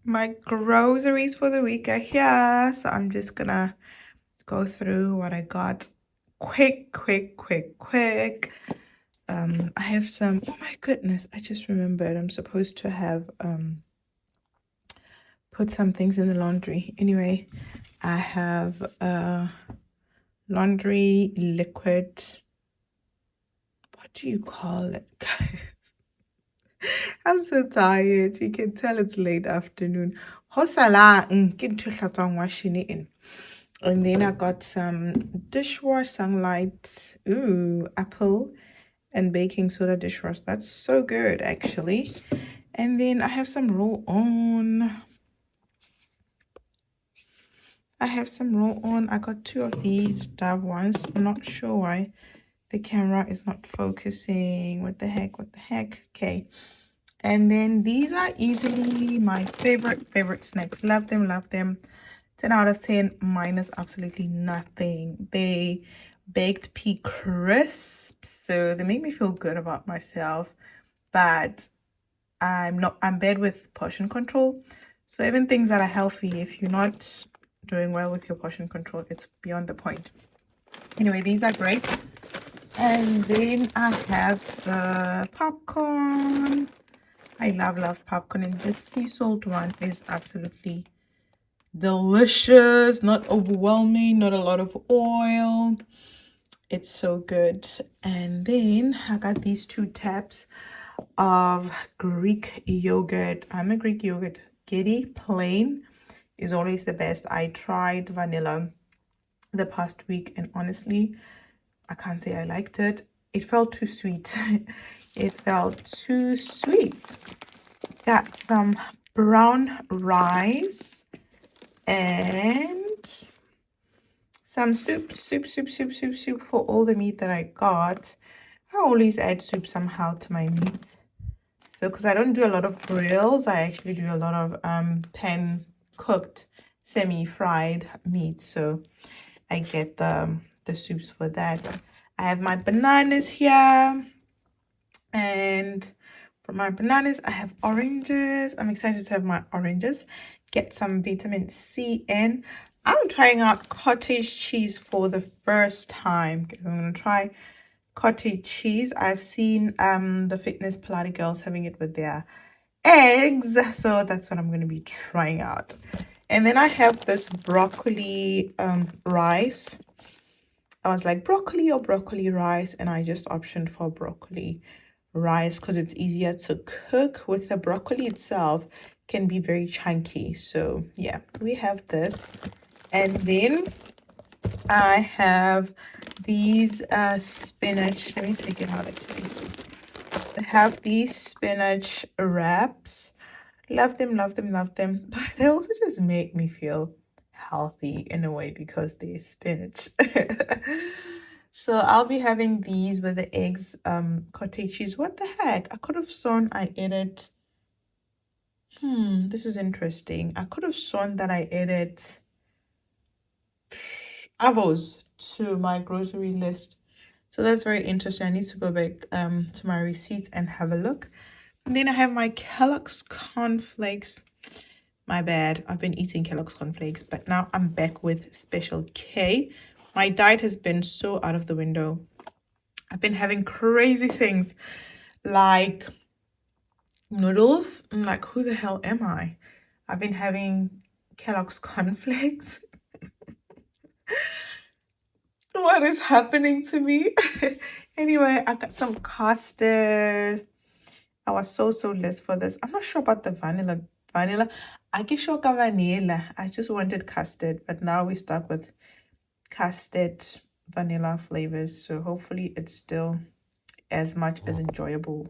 My groceries for the week are here, so I'm just gonna go through what I got quick. I have some, oh my goodness, I just remembered I'm supposed to have put some things in the laundry. Anyway, I have laundry liquid, what do you call it, guys? I'm so tired. You can tell it's late afternoon. Washing it in. And then I got some dishwash sunlight, apple and baking soda dishwash. That's so good, actually. And then I have some roll on. I got 2 of these Dove ones. I'm not sure why the camera is not focusing. What the heck? Okay. And then these are easily my favorite snacks. Love them. 10 out of 10 minus absolutely nothing. They baked pea crisps, so they make me feel good about myself, but I'm bad with portion control. So even things that are healthy, if you're not doing well with your portion control, it's beyond the point. Anyway, these are great. And then I have the popcorn. I love popcorn, and this sea salt one is absolutely delicious, not overwhelming, not a lot of oil. It's so good. And then I got these 2 tabs of Greek yogurt. I'm a Greek yogurt giddy. Plain is always the best. I tried vanilla the past week, and honestly, I can't say I liked it. It felt too sweet. Got some brown rice and some soup for all the meat that I got. I always add soup somehow to my meat. So because I don't do a lot of grills, I actually do a lot of pan cooked semi-fried meat. So I get the soups for that. I have my bananas here, and for my bananas I have oranges. I'm excited to have my oranges. Get some vitamin C in. I'm trying out cottage cheese for the first time. I'm gonna try cottage cheese. I've seen the Fitness Pilates girls having it with their eggs, so that's what I'm going to be trying out. And then I have this broccoli rice. I was like, broccoli or broccoli rice, and I just optioned for broccoli rice because it's easier to cook. With the broccoli itself can be very chunky. So yeah, we have this. And then I have these spinach. Let me take it out actually. I have these spinach wraps. Love them. But they also just make me feel healthy in a way because they're spinach. So I'll be having these with the eggs, cottage cheese. What the heck? I could have sworn I added. This is interesting. I could have sworn that I added avos to my grocery list. So that's very interesting. I need to go back to my receipts and have a look. And then I have my Kellogg's cornflakes. My bad. I've been eating Kellogg's cornflakes, but now I'm back with Special K. My diet has been so out of the window. I've been having crazy things like noodles. I'm like, who the hell am I? I've been having Kellogg's cornflakes. What is happening to me? Anyway, I got some custard. I was so less for this. I'm not sure about the vanilla. I get sure vanilla. I just wanted custard, but now we stuck with custard vanilla flavors. So hopefully it's still as much as enjoyable.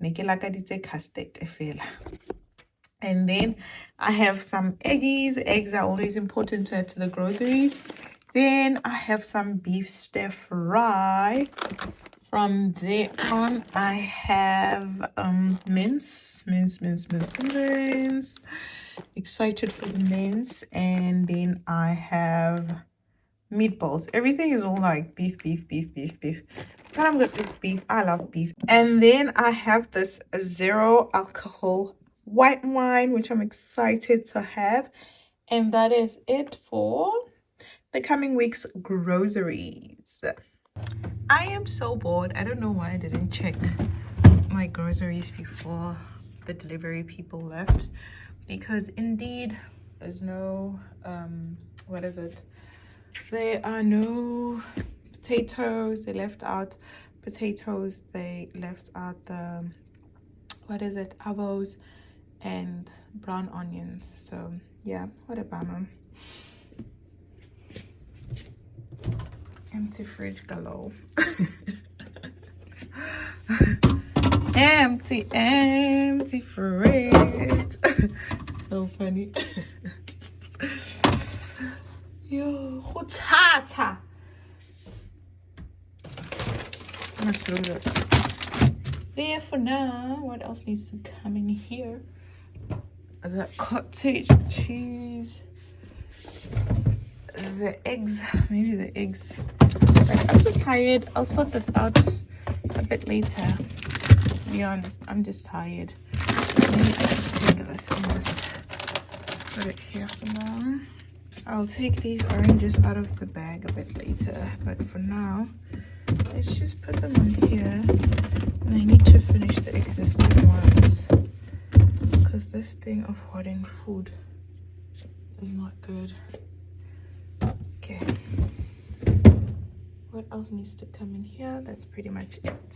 Custard, I feel. And then I have some eggies. Eggs are always important to add to the groceries. Then I have some beef stir fry From there on, I have mince. Excited for the mince. And then I have meatballs. Everything is all like beef. But I'm good with beef. I love beef. And then I have this 0 alcohol white wine, which I'm excited to have. And that is it for the coming week's groceries. I am so bored. I don't know why I didn't check my groceries before the delivery people left, because indeed there's no what is it, there are no potatoes. They left out potatoes. They left out the, what is it, avos and brown onions. So yeah, what a bummer. Empty fridge galore. empty fridge. So funny. Yo, hotata. I'm gonna throw this there for now. What else needs to come in here? The cottage cheese, the eggs, maybe the eggs. Like, I'm so tired. I'll sort this out a bit later. To be honest, I'm just tired. Maybe I can take this and just put it here for now. I'll take these oranges out of the bag a bit later, but for now, let's just put them on here. And I need to finish the existing ones, because this thing of hoarding food is not good. Okay. What else needs to come in here? That's pretty much it.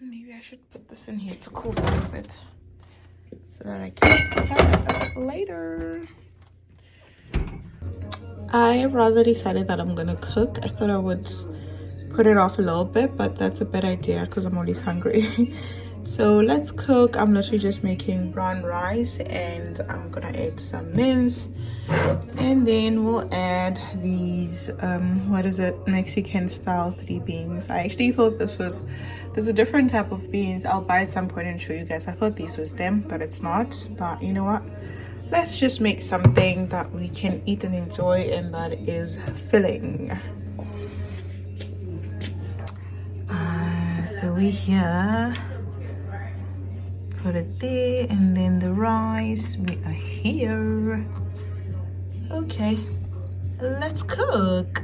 Maybe I should put this in here to cool down a bit, so that I can have it a bit later. I rather decided that I'm gonna cook. I thought I would put it off a little bit, but that's a bad idea because I'm always hungry. So let's cook. I'm literally just making brown rice, and I'm gonna add some mince, and then we'll add these what is it, Mexican style 3 beans. I actually thought there's a different type of beans. I'll buy at some point and show you guys. I thought these was them, but it's not. But you know what, let's just make something that we can eat and enjoy, and that is filling. So we here, put it there, and then the rice, we are here. Okay, let's cook.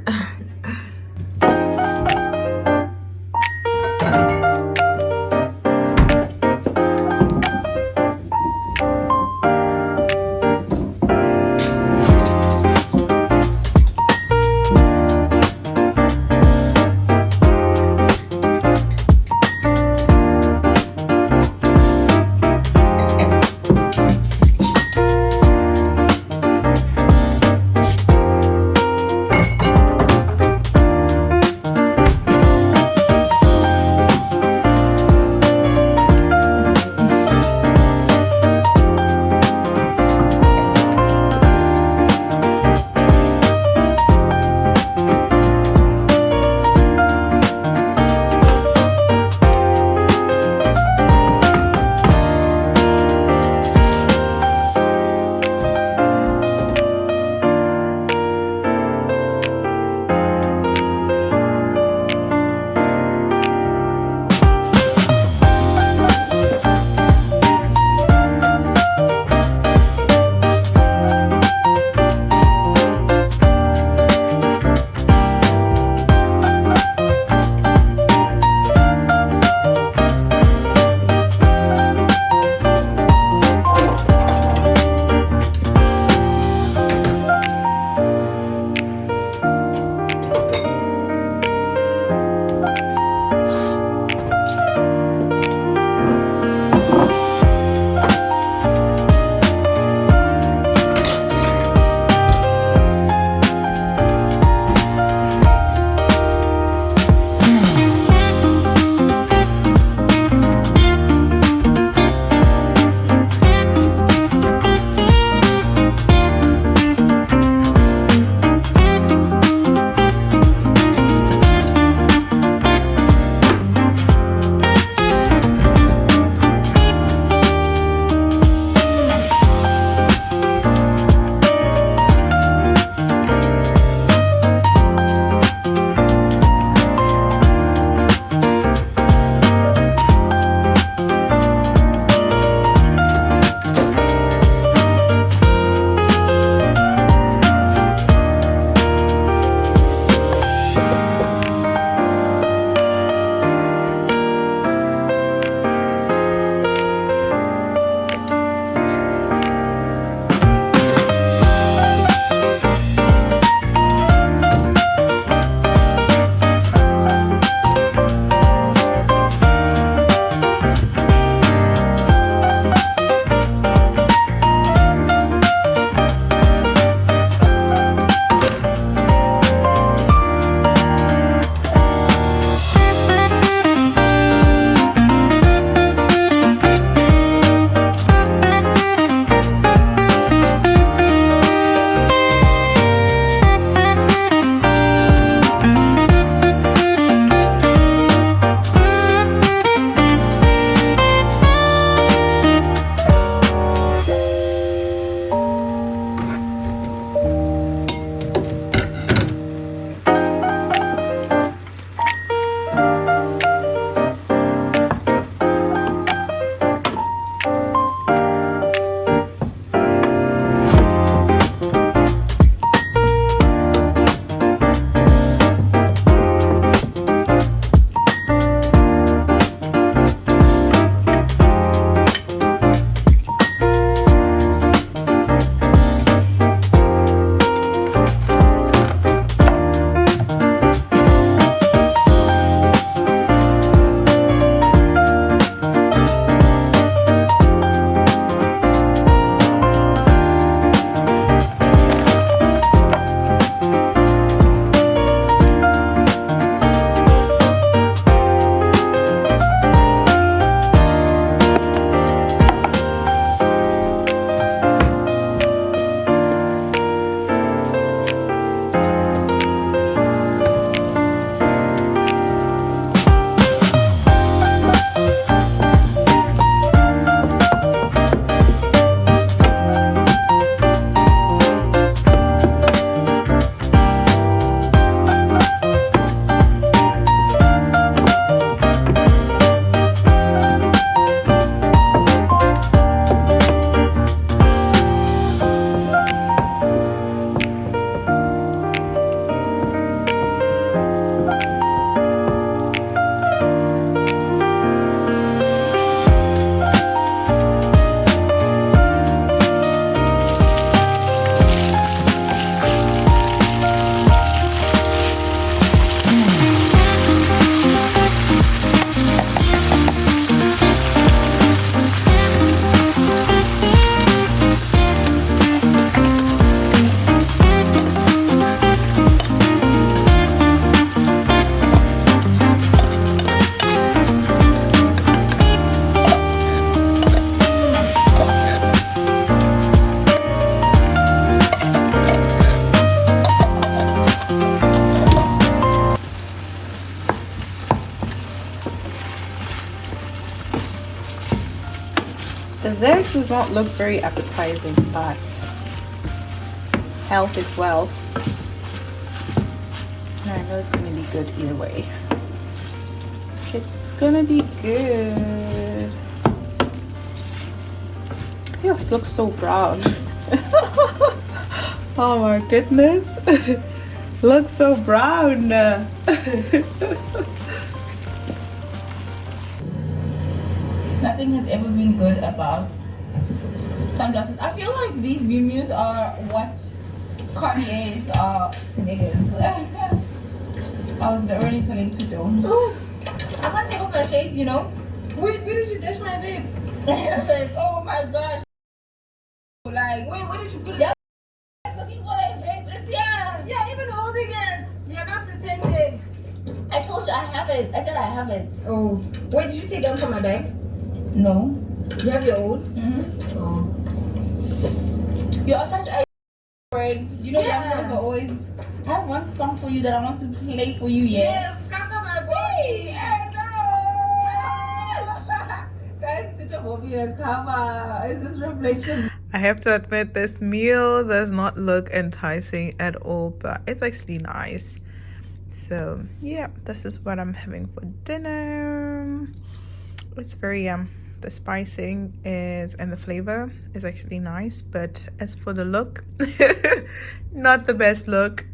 This does not look very appetizing, but health is wealth. And I know it's gonna be good either way. It's gonna be good. Ew, it looks so brown. Oh my goodness. Looks so brown. Nothing has ever been good about sunglasses. I feel like these Miu Mius are what Cartiers are to niggas. I was already telling to do. I can't take off my shades, you know. Wait, where did you dash my babe? Oh my gosh. Like, wait, where did you put it? Yeah, looking for it, babe. It's here. Yeah, even holding it. You're not pretending. I told you I have it. I said I have it. Oh, wait, did you take them from my bag? No. You have your own? Mm-hmm. Oh. You are such a friend. You know, young girls are always. I have one song for you that I want to play for you. Yes, scatter my body. Guys, such a movie cover. Is this reflective? I have to admit, this meal does not look enticing at all, but it's actually nice. So yeah, this is what I'm having for dinner. It's very the spicing is and the flavor is actually nice, but as for the look, not the best look.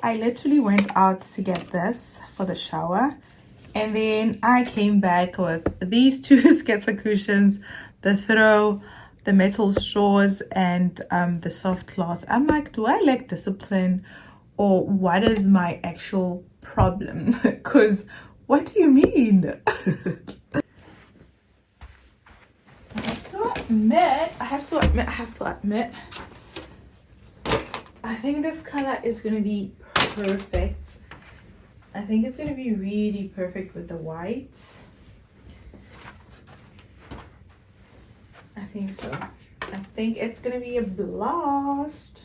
I literally went out to get this for the shower, and then I came back with these two sketcher cushions, the throw, the metal straws, and the soft cloth. I'm like, do I lack discipline, or what is my actual problem? Because what do you mean? I have to admit, I think this color is gonna be perfect. I think it's gonna be really perfect with the white. I think so. I think it's gonna be a blast.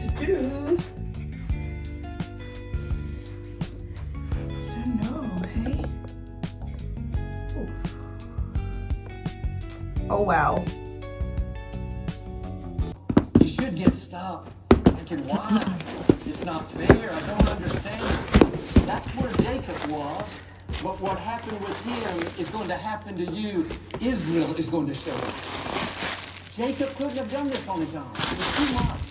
to do. I don't know, hey? Oof. Oh, wow. You should get stopped. Thinking, why? It's not fair. I don't understand. That's where Jacob was. But what happened with him is going to happen to you. Israel is going to show up. Jacob couldn't have done this on his own. It was too much,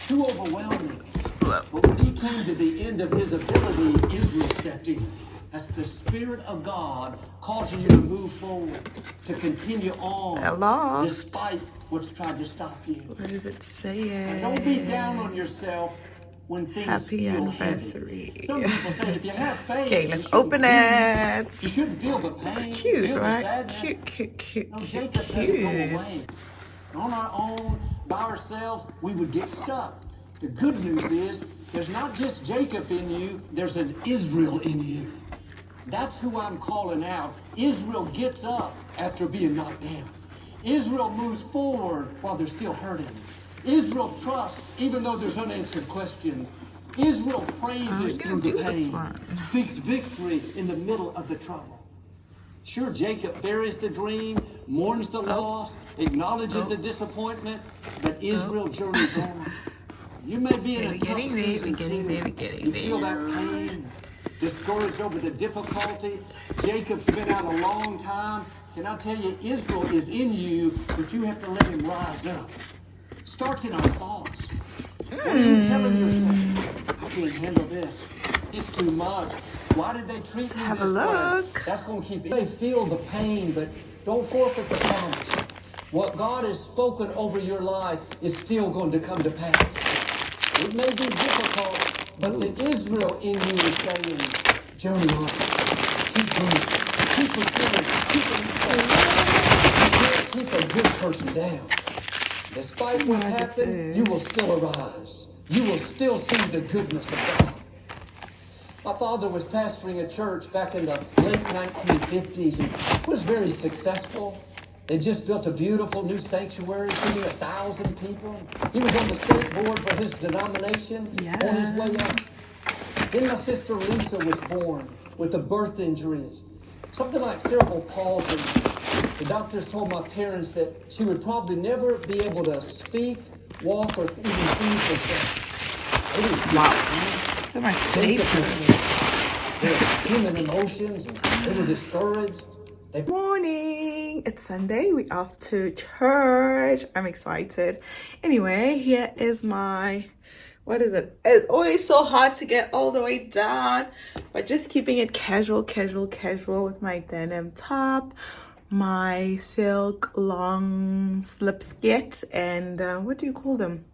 too overwhelming. But when he came to the end of his ability, Israel stepped in. That's the Spirit of God causing you to move forward, to continue on, despite what's tried to stop you. What does it say? And don't be down on yourself when things Happy feel anniversary. heavy. Some people say if you have faith, Okay, let's open it. You shouldn't feel the pain. It's cute, feel right? the sadness. Cute. No, Jacob doesn't go away. On our own, by ourselves, we would get stuck. The good news is, there's not just Jacob in you, there's an Israel in you. That's who I'm calling out. Israel gets up after being knocked down. Israel moves forward while they're still hurting. Israel trusts even though there's unanswered questions. Israel praises through the pain, speaks victory in the middle of the trouble. Sure, Jacob buries the dream, mourns the loss, acknowledges the disappointment, but Israel journeys on. You may be in a tough season too. You feel that pain, discouraged over the difficulty. Jacob's been out a long time. And I'll tell you, Israel is in you, but you have to let him rise up. Starts in our thoughts. What are you telling yourself? I can't handle this. It's too much. Why did they treat me have this a look. way? That's going to keep you. They feel the pain, but don't forfeit the promise. What God has spoken over your life is still going to come to pass. It may be difficult, but the Israel in you is saying, journey on. Keep going. Keep pursuing. Keep pursuing. You can't keep a good person down. Despite what's happened, you will still arise. You will still see the goodness of God. My father was pastoring a church back in the late 1950s and was very successful. They just built a beautiful new sanctuary, feeding 1,000 people. He was on the state board for his denomination on his way up. Then my sister Lisa was born with a birth injury, something like cerebral palsy. The doctors told my parents that she would probably never be able to speak, walk, or even feed herself. Wow. So much paper. Their human emotions, and they were discouraged. Good morning. It's Sunday. We're off to church. I'm excited. Anyway, here is my, what is it? It's always so hard to get all the way down, but just keeping it casual with my denim top, my silk long slip skirt, and what do you call them?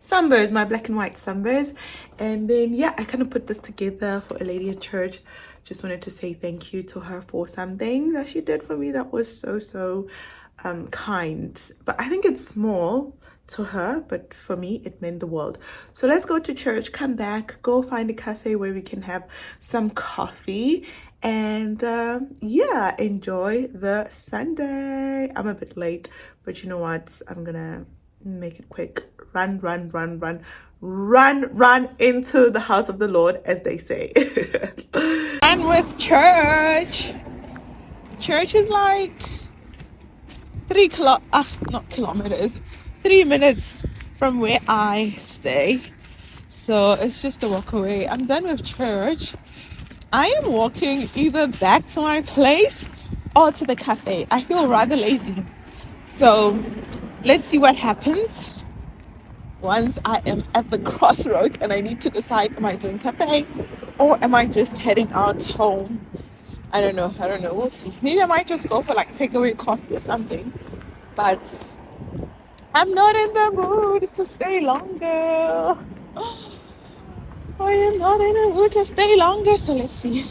Sunburns, my black and white sunburns. And then yeah, I kind of put this together for a lady at church. Just wanted to say thank you to her for something that she did for me that was so kind. But I think it's small to her, but for me it meant the world. So let's go to church, come back, go find a cafe where we can have some coffee, and yeah, enjoy the Sunday. I'm a bit late, but you know what, I'm gonna make it quick. Run into the house of the Lord, as they say. And with church is like 3 minutes from where I stay, so it's just a walk away. I'm done with church. I am walking either back to my place or to the cafe. I feel rather lazy, so let's see what happens once I am at the crossroads and I need to decide, am I doing cafe or am I just heading out home? I don't know, we'll see. Maybe I might just go for like takeaway coffee or something, but I'm not in the mood to stay longer. I am not in the mood to stay longer, so let's see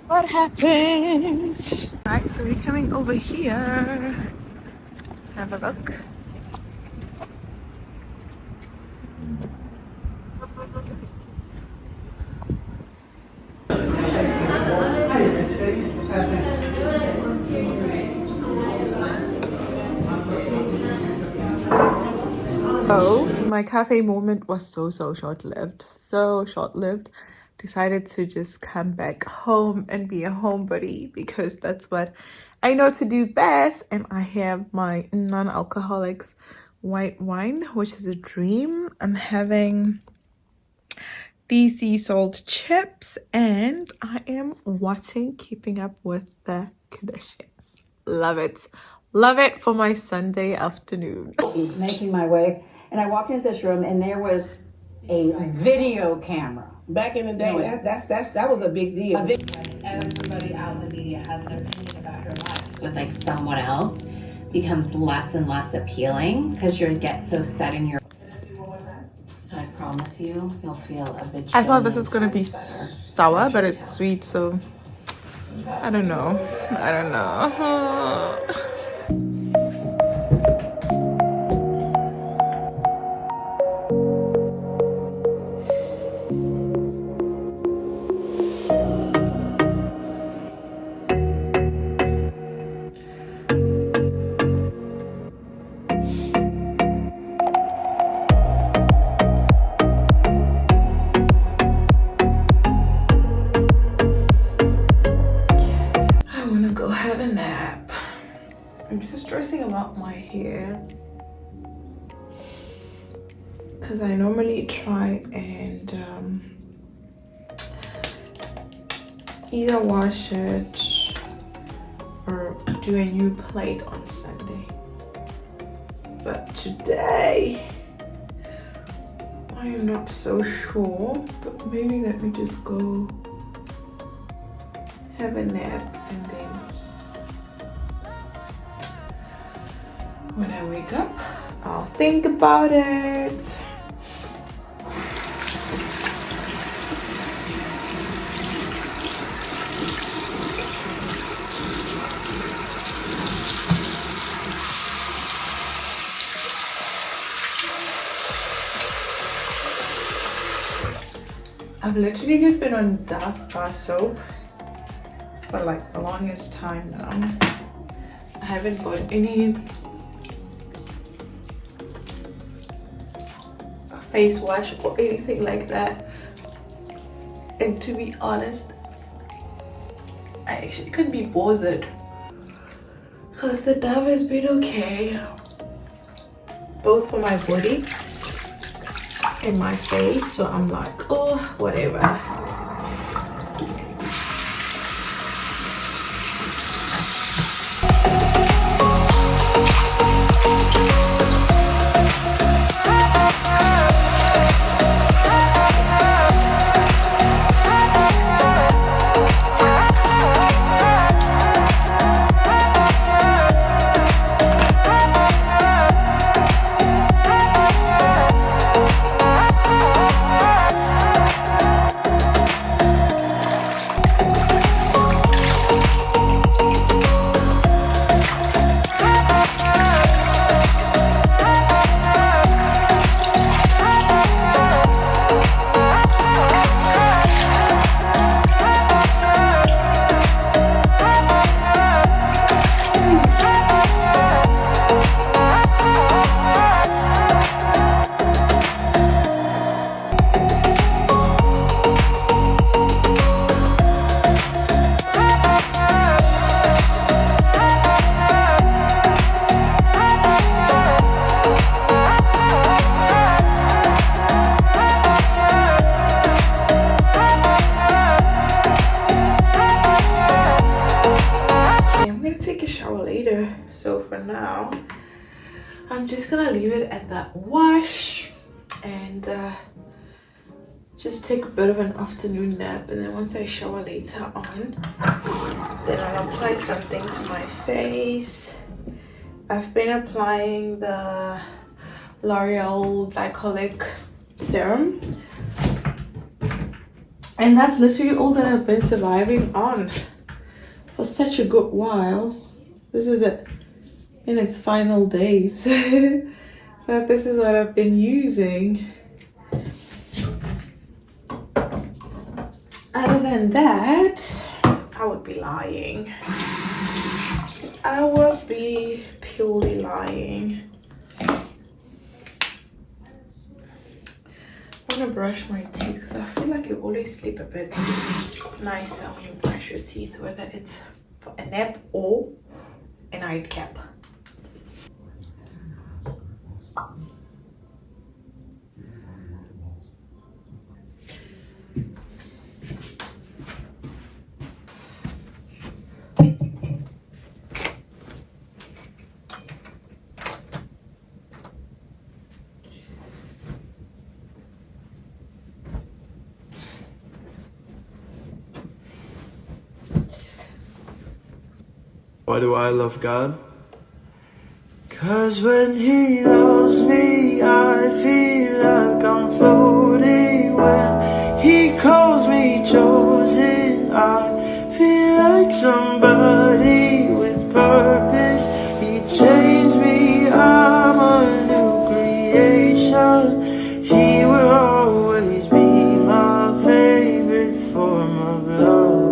what happens. Right, so we're coming over here. Let's have a look. So my cafe moment was so short-lived. So short-lived. Decided to just come back home and be a homebody because that's what I know to do best. And I have my non-alcoholics white wine, which is a dream. I'm having these sea salt chips and I am watching Keeping Up with the Kardashians. Love it. Love it for my Sunday afternoon. Making my way, and I walked into this room, and there was a video camera. Back in the day, that was a big deal. Everybody out in the media has their opinion about her life. With like someone else becomes less and less appealing because you get so set in your. I promise you, you'll feel a bit. I thought this was gonna be sour, but it's sweet, so I don't know. I don't know. Stressing about my hair because I normally try and either wash it or do a new plait on Sunday, but today I am not so sure. But maybe let me just go have a nap and then when I wake up, I'll think about it. I've literally just been on Dove bar soap for like the longest time now. I haven't bought any face wash or anything like that, and to be honest, I actually couldn't be bothered because the Dove has been okay both for my body and my face, so I'm like, oh, whatever. So for now, I'm just gonna leave it at that wash and just take a bit of an afternoon nap, and then once I shower later on, then I'll apply something to my face. I've been applying the L'Oreal glycolic serum, and that's literally all that I've been surviving on for such a good while. This is it in its final days. But this is what I've been using. Other than that, I would be lying. I would be purely lying. I'm gonna brush my teeth because I feel like you always sleep a bit nicer when you brush your teeth, whether it's for a nap or a nightcap. Why do I love God? 'Cause when He loves me, I feel like I'm floating. When He calls me chosen, I feel like somebody with purpose. He changed me, I'm a new creation. He will always be my favorite form of love.